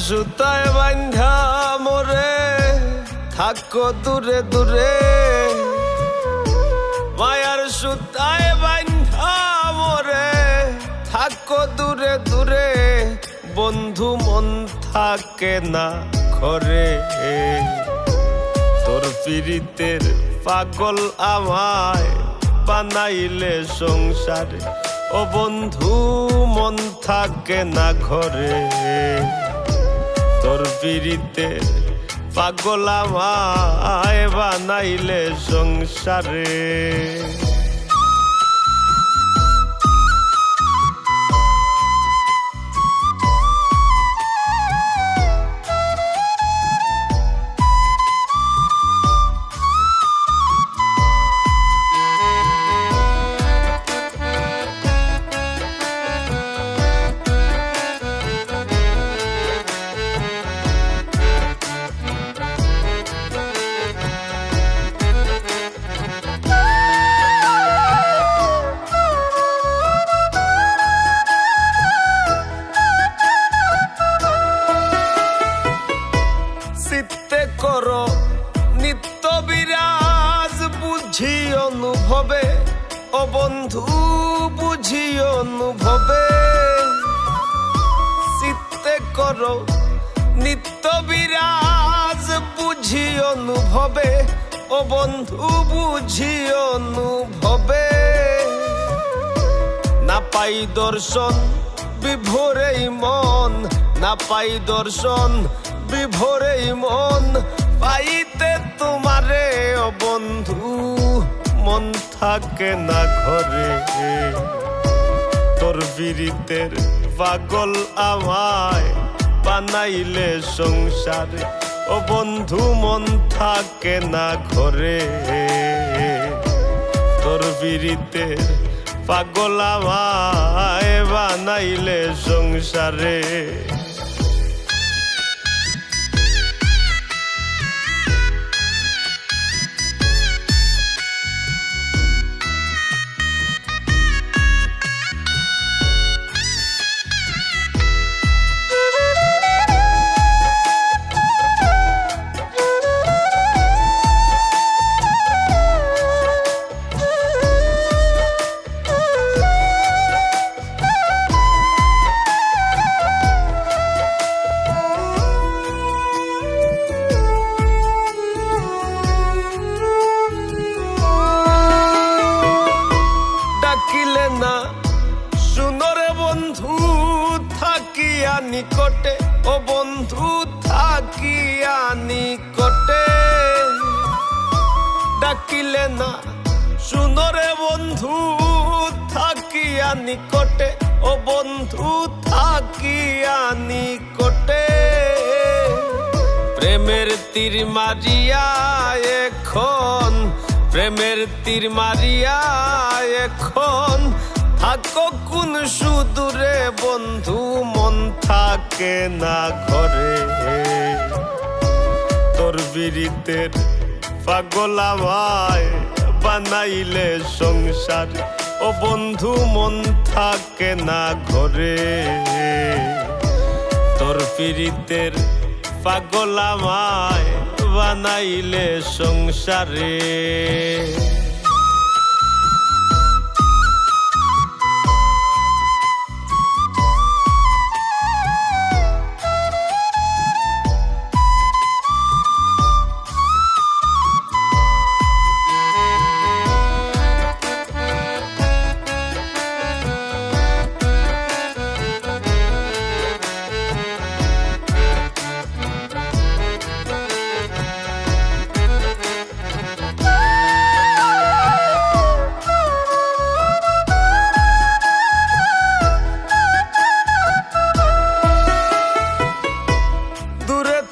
সুতায় বান্ধা মোরে থাকো দূরে দূরে, মায়ার সুতায় বান্ধা মোরে থাকো দূরে দূরে, বন্ধু মন থাকে না ঘরে। তোর পীড়িতের পাগল আমায় বানাইলে সংসারে, ও বন্ধু মন থাকে না ঘরে। তোর পীড়িতের পাগল আমায় বানাইলে সংসারে। করো নিত্য বিরাজ বুঝি অনুভবে, ও বন্ধু বুঝি অনুভবে। চিত্তে করো নিত্য বিরাজ বুঝি অনুভবে, ও বন্ধু বুঝি অনুভবে। না পাই দর্শন বিভোরে মন, না পাই দর্শন বিভোরে মন, পাইতে তোমারে ও বন্ধু মন থাকে না ঘরে। তোর পীড়িতের পাগল আমায় বানাইলে সংসারে, ও বন্ধু মন থাকে না ঘরে। তোর পীড়িতের পাগল আমায় বানাইলে সংসারে। না শুনরে বন্ধু থাকিয়া নিকটে, ও বন্ধু থাকিয়া নিকটে। ডাকিলে না শুনরে বন্ধু থাকিয়া নিকটে, ও বন্ধু থাকিয়া নিকটে। প্রেমের তীর মারিয়া এখন, প্রেমের তীর মারিয়া এখন থাকো কোন সুদূরে, বন্ধু মন থাকে না ঘরে। তোর পীড়িতের পাগল আমায় বানাইলে সংসারে, ও বন্ধু মন থাকে না ঘরে। তোর পীড়িতের পাগল আমায় বানাইলে সংসারে।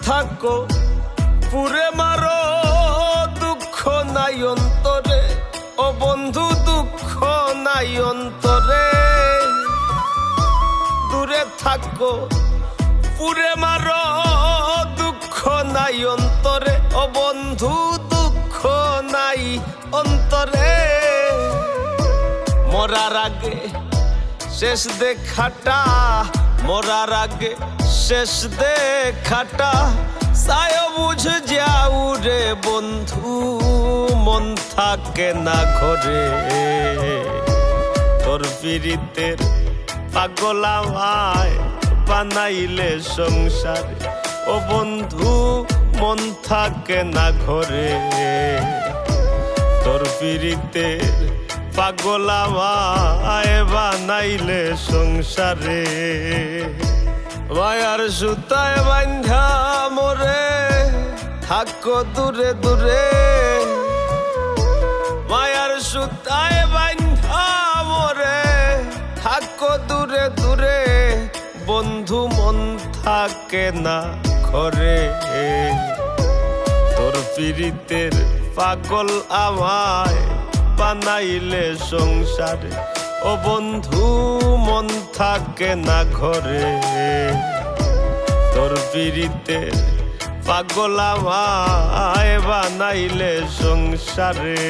থাকো পুরে মারো দুঃখ নাই অন্তরে, ও বন্ধু দুঃখ নাই অন্তরে। দূরে থাকো পুরে মারো দুঃখ নাই অন্তরে, ও বন্ধু দুঃখ নাই অন্তরে। মরার আগে শেষ দেখাটা, মরার আগে শেষ দেখাটা সায় বুঝ যাও রে বন্ধু, মন থাকে না ঘরে। তোর পীড়িতের পাগল আমায় বানাইলে সংসারে, ও বন্ধু মন থাকে না ঘরে। তোর পীড়িতের পাগল আমায় বানাইলে সংসারে। মায়ার সুতায় বান্ধা মোরে থাকো দূরে দূরে, মায়ার সুতায় বান্ধা মোরে থাকো দূরে দূরে, বন্ধু মন থাকে না ঘরে। তোর পীড়িতের পাগল আমায় বানাইলে সংসারে, ও বন্ধু মন থাকে না ঘরে। তোর পীড়িতের পাগল আমায় বানাইলে সংসারে।